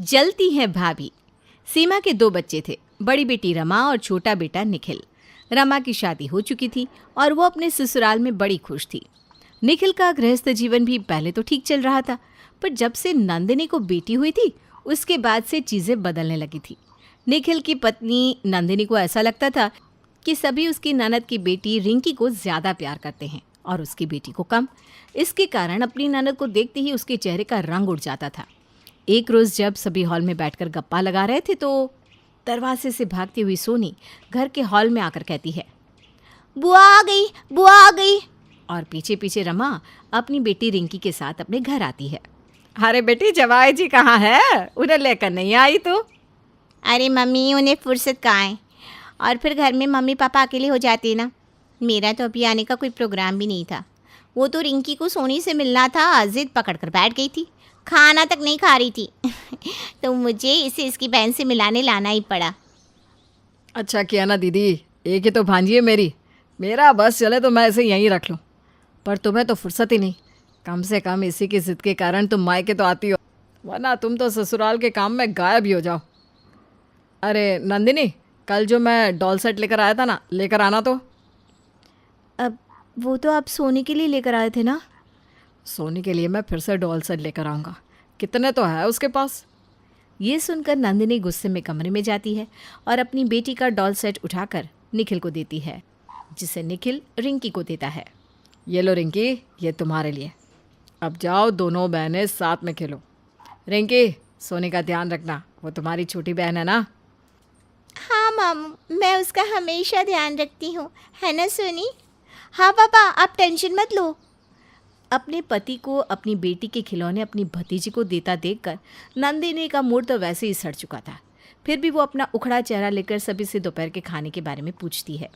जलती हैं भाभी। सीमा के 2 बच्चे थे, बड़ी बेटी रमा और छोटा बेटा निखिल। रमा की शादी हो चुकी थी और वो अपने ससुराल में बड़ी खुश थी। निखिल का गृहस्थ जीवन भी पहले तो ठीक चल रहा था, पर जब से नंदिनी को बेटी हुई थी उसके बाद से चीज़ें बदलने लगी थी। निखिल की पत्नी नंदिनी को ऐसा लगता था कि सभी उसकी ननद की बेटी रिंकी को ज़्यादा प्यार करते हैं और उसकी बेटी को कम। इसके कारण अपनी ननद को देखते ही उसके चेहरे का रंग उड़ जाता था। एक रोज़ जब सभी हॉल में बैठकर गप्पा लगा रहे थे तो दरवाजे से भागती हुई सोनी घर के हॉल में आकर कहती है, बुआ आ गई, बुआ आ गई। और पीछे पीछे रमा अपनी बेटी रिंकी के साथ अपने घर आती है। अरे बेटी, जवाई जी कहाँ है? उन्हें लेकर नहीं आई तू? अरे मम्मी, उन्हें फुर्सत कहाँ है, और फिर घर में मम्मी पापा अकेले हो जाते ना। मेरा तो अभी आने का कोई प्रोग्राम भी नहीं था। वो तो रिंकी को सोनी से मिलना था, जिद पकड़ कर बैठ गई थी, खाना तक नहीं खा रही थी तो मुझे इसे इसकी बहन से मिलाने लाना ही पड़ा। अच्छा किया ना दीदी, एक ही तो भांजी है मेरी। मेरा बस चले तो मैं इसे यहीं रख लूँ, पर तुम्हें तो फुर्सत ही नहीं। कम से कम इसी की जिद के कारण तुम मायके तो आती हो, वरना तुम तो ससुराल के काम में गायब ही हो जाओ। अरे नंदिनी, कल जो मैं डॉल सेट लेकर आया था ना, लेकर आना तो। अब वो तो आप सोनी के लिए लेकर आए थे ना? सोनी के लिए मैं फिर से डॉल सेट लेकर आऊँगा। कितने तो है उसके पास। ये सुनकर नंदिनी गुस्से में कमरे में जाती है और अपनी बेटी का डॉल सेट उठाकर निखिल को देती है, जिसे निखिल रिंकी को देता है। ये लो रिंकी, ये तुम्हारे लिए। अब जाओ, दोनों बहनें साथ में खेलो। रिंकी, सोनी का ध्यान रखना, वो तुम्हारी छोटी बहन है ना। हाँ मामू, मैं उसका हमेशा ध्यान रखती हूँ, है ना सोनी? हाँ पापा, आप टेंशन मत लो। अपने पति को अपनी बेटी के खिलौने अपनी भतीजी को देता देखकर नंदिनी का मूड तो वैसे ही सड़ चुका था। फिर भी वो अपना उखड़ा चेहरा लेकर सभी से दोपहर के खाने के बारे में पूछती है।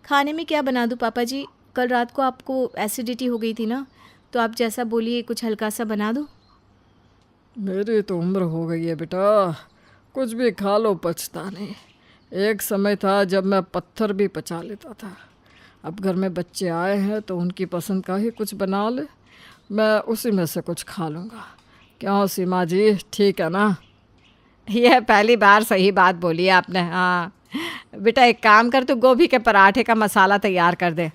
खाने में क्या बना दूँ पापा जी? कल रात को आपको एसिडिटी हो गई थी ना, तो आप जैसा बोलिए कुछ हल्का सा बना दूँ। मेरी तो उम्र हो गई है बेटा, कुछ भी खा लो पचता नहीं। एक समय था जब मैं पत्थर भी पचा लेता था। अब घर में बच्चे आए हैं तो उनकी पसंद का ही कुछ बना ले, मैं उसी में से कुछ खा लूँगा। क्यों सीमा जी, ठीक है ना? यह पहली बार सही बात बोली आपने। हाँ बेटा, एक काम कर, तू गोभी के पराठे का मसाला तैयार कर दे।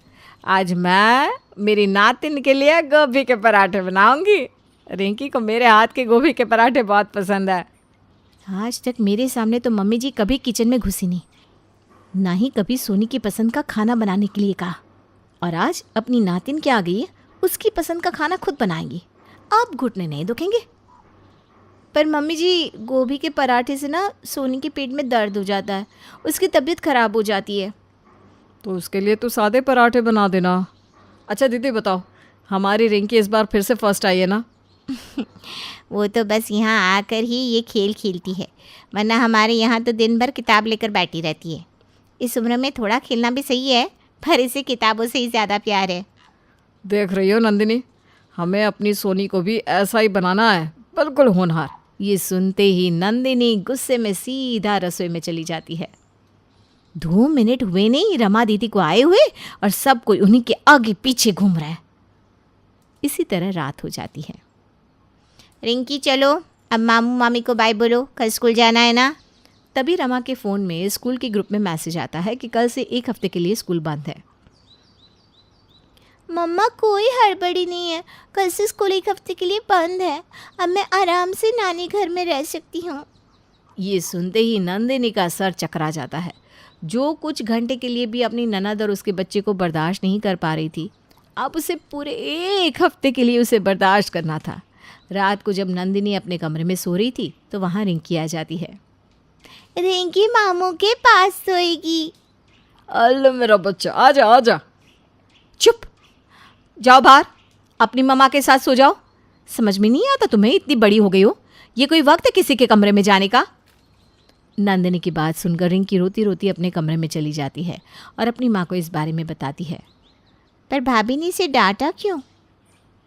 आज मैं मेरी नातिन के लिए गोभी के पराठे बनाऊंगी। रिंकी को मेरे हाथ के गोभी के पराठे बहुत पसंद है। आज तक मेरे सामने तो मम्मी जी कभी किचन में घुसी नहीं, ना ही कभी सोनी की पसंद का खाना बनाने के लिए कहा, और आज अपनी नातिन क्या आ गई है, उसकी पसंद का खाना खुद बनाएंगी। अब घुटने नहीं दुखेंगे। पर मम्मी जी, गोभी के पराठे से ना सोनी के पेट में दर्द हो जाता है, उसकी तबीयत खराब हो जाती है। तो उसके लिए तो सादे पराठे बना देना। अच्छा दीदी बताओ, हमारी रिंकी इस बार फिर से फर्स्ट आई है ना? वो तो बस यहाँ आकर ही ये खेल खेलती है, वरना हमारे यहाँ तो दिन भर किताब लेकर बैठी रहती है। इस उम्र में थोड़ा खेलना भी सही है, पर इसे किताबों से ही ज़्यादा प्यार है। देख रही हो नंदिनी, हमें अपनी सोनी को भी ऐसा ही बनाना है, बिल्कुल होनहार। ये सुनते ही नंदिनी गुस्से में सीधा रसोई में चली जाती है। 2 मिनट हुए नहीं रमा दीदी को आए हुए और सब कोई उन्हीं के आगे पीछे घूम रहा है। इसी तरह रात हो जाती है। रिंकी चलो, अब मामू मामी को बाय बोलो, कल स्कूल जाना है ना। तभी रमा के फ़ोन में स्कूल के ग्रुप में मैसेज आता है कि कल से 1 हफ्ते के लिए स्कूल बंद है। मम्मा, कोई हड़बड़ी नहीं है, कल से स्कूल 1 हफ्ते के लिए बंद है। अब मैं आराम से नानी घर में रह सकती हूँ। ये सुनते ही नंदिनी का सर चकरा जाता है। जो कुछ घंटे के लिए भी अपनी ननद और उसके बच्चे को बर्दाश्त नहीं कर पा रही थी, अब उसे पूरे 1 हफ्ते के लिए उसे बर्दाश्त करना था। रात को जब नंदिनी अपने कमरे में सो रही थी तो वहाँ रिंकी आ जाती है। रिंकी मामू के पास सोएगी। अल्लाह मेरा बच्चा, आजा आजा। चुप, जाओ बाहर, अपनी मम्मा के साथ सो जाओ। समझ में नहीं आता तुम्हें, इतनी बड़ी हो गई हो, ये कोई वक्त है किसी के कमरे में जाने का? नंदिनी की बात सुनकर रिंकी रोती रोती अपने कमरे में चली जाती है और अपनी माँ को इस बारे में बताती है। पर भाभी ने इसे डांटा क्यों?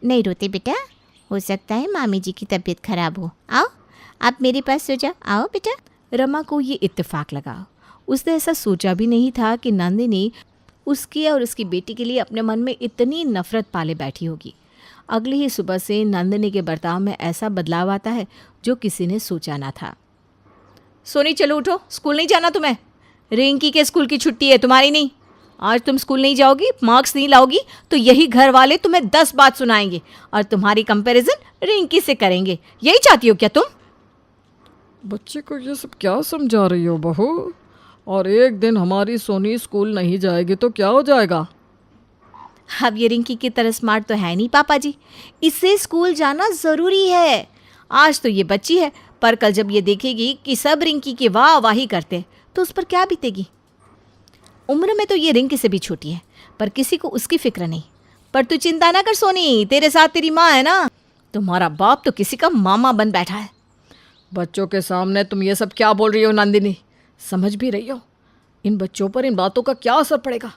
नहीं रोते बेटा, हो सकता है मामी जी की तबीयत खराब हो। आओ, आप मेरे पास सो जाओ, आओ बेटा। रमा को ये इत्तेफाक लगा। उसने ऐसा सोचा भी नहीं था कि नंदिनी उसकी और उसकी बेटी के लिए अपने मन में इतनी नफरत पाले बैठी होगी। अगली ही सुबह से नंदिनी के बर्ताव में ऐसा बदलाव आता है जो किसी ने सोचा ना था। सोनी चलो उठो, स्कूल नहीं जाना तुम्हें। रिंकी के स्कूल की छुट्टी है, तुम्हारी नहीं। आज तुम स्कूल नहीं जाओगी, मार्क्स नहीं लाओगी तो यही घर वाले तुम्हें 10 बात सुनाएंगे और तुम्हारी कंपैरिजन रिंकी से करेंगे। यही चाहती हो क्या तुम? बच्चे को ये सब क्या समझा रही हो बहू? और एक दिन हमारी सोनी स्कूल नहीं जाएगी तो क्या हो जाएगा? अब ये रिंकी की तरह स्मार्ट तो है नहीं पापा जी, इससे स्कूल जाना ज़रूरी है। आज तो ये बच्ची है, पर कल जब ये देखेगी कि सब रिंकी की वाह वाही करते हैं तो उस पर क्या बीतेगी। उम्र में तो ये रिंकी से भी छोटी है, पर किसी को उसकी फिक्र नहीं। पर तू चिंता ना कर सोनी, तेरे साथ तेरी माँ है ना। तुम्हारा बाप तो किसी का मामा बन बैठा है। बच्चों के सामने तुम ये सब क्या बोल रही हो नंदिनी? समझ भी रही हो इन बच्चों पर इन बातों का क्या असर पड़ेगा?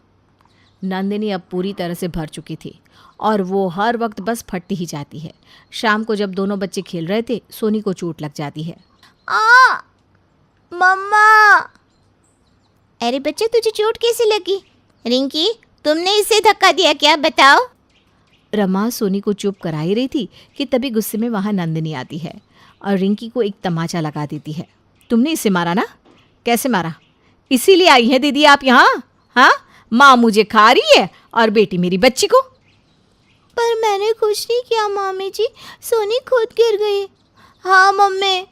नंदिनी अब पूरी तरह से भर चुकी थी और वो हर वक्त बस फटती ही जाती है। शाम को जब दोनों बच्चे खेल रहे थे, सोनी को चोट लग जाती है। आ मम्मा। अरे बच्चे, तुझे चोट कैसे लगी? रिंकी, तुमने इसे धक्का दिया क्या, बताओ? रमा सोनी को चुप करा ही रही थी कि तभी गुस्से में वहाँ नंदिनी आती है और रिंकी को एक तमाचा लगा देती है। तुमने इसे मारा ना? कैसे मारा? इसीलिए आई है दीदी आप यहाँ? हाँ, माँ मुझे खा रही है और बेटी मेरी बच्ची को। पर मैंने कुछ नहीं किया मामी जी, सोनी खुद गिर गई। हाँ मम्मी।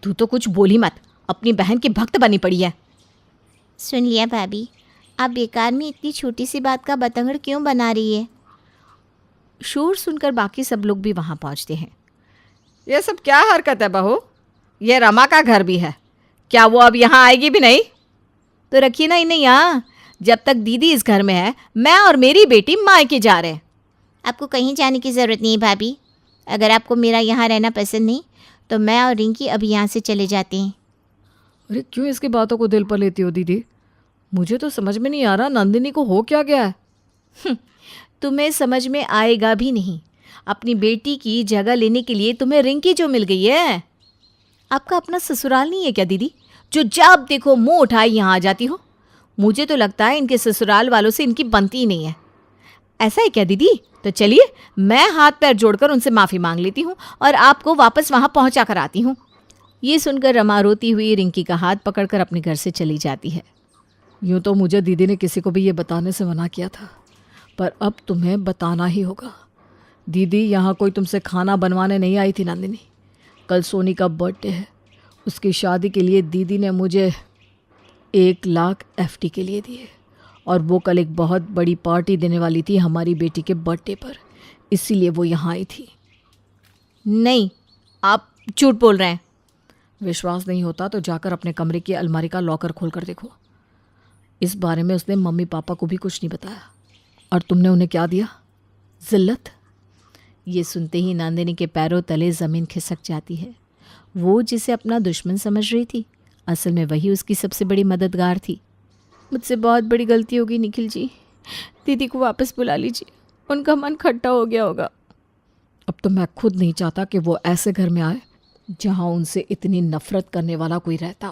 तू तो कुछ बोली मत, अपनी बहन की भक्त बनी पड़ी है। सुन लिया भाभी, आप बेकार में इतनी छोटी सी बात का बतंगड़ क्यों बना रही है? शोर सुनकर बाकी सब लोग भी वहाँ पहुँचते हैं। ये सब क्या हरकत है बहू? ये रमा का घर भी है, क्या वो अब यहाँ आएगी भी नहीं? तो रखिए ना इन्हें यहाँ। जब तक दीदी इस घर में है, मैं और मेरी बेटी मायके जा रहे हैं। आपको कहीं जाने की ज़रूरत नहीं है भाभी। अगर आपको मेरा यहाँ रहना पसंद नहीं तो मैं और रिंकी अभी यहाँ से चले जाते हैं। अरे क्यों इसकी बातों को दिल पर लेती हो दीदी? मुझे तो समझ में नहीं आ रहा नंदिनी को हो क्या गया है। तुम्हें समझ में आएगा भी नहीं। अपनी बेटी की जगह लेने के लिए तुम्हें रिंकी जो मिल गई है। आपका अपना ससुराल नहीं है क्या दीदी, जो जब देखो मुंह उठाए यहाँ आ जाती हो? मुझे तो लगता है इनके ससुराल वालों से इनकी बनती ही नहीं है। ऐसा है क्या दीदी? तो चलिए मैं हाथ पैर जोड़कर उनसे माफ़ी मांग लेती हूँ और आपको वापस वहाँ पहुँचा कर आती हूँ। ये सुनकर रमा रोती हुई रिंकी का हाथ पकड़कर अपने घर से चली जाती है। यूँ तो मुझे दीदी ने किसी को भी ये बताने से मना किया था, पर अब तुम्हें बताना ही होगा। दीदी यहाँ कोई तुमसे खाना बनवाने नहीं आई थी नंदिनी। कल सोनी का बर्थडे है, उसकी शादी के लिए दीदी ने मुझे 1 लाख FD के लिए दिए और वो कल एक बहुत बड़ी पार्टी देने वाली थी हमारी बेटी के बर्थडे पर, इसीलिए वो यहाँ आई थी। नहीं, आप झूठ बोल रहे हैं। विश्वास नहीं होता तो जाकर अपने कमरे की अलमारी का लॉकर खोल कर देखो। इस बारे में उसने मम्मी पापा को भी कुछ नहीं बताया। और तुमने उन्हें क्या दिया? जिल्लत। ये सुनते ही नंदिनी के पैरों तले ज़मीन खिसक जाती है। वो जिसे अपना दुश्मन समझ रही थी, असल में वही उसकी सबसे बड़ी मददगार थी। मुझसे बहुत बड़ी गलती होगी निखिल जी, दीदी को वापस बुला लीजिए, उनका मन खट्टा हो गया होगा। अब तो मैं खुद नहीं चाहता कि वो ऐसे घर में आए जहाँ उनसे इतनी नफरत करने वाला कोई रहता।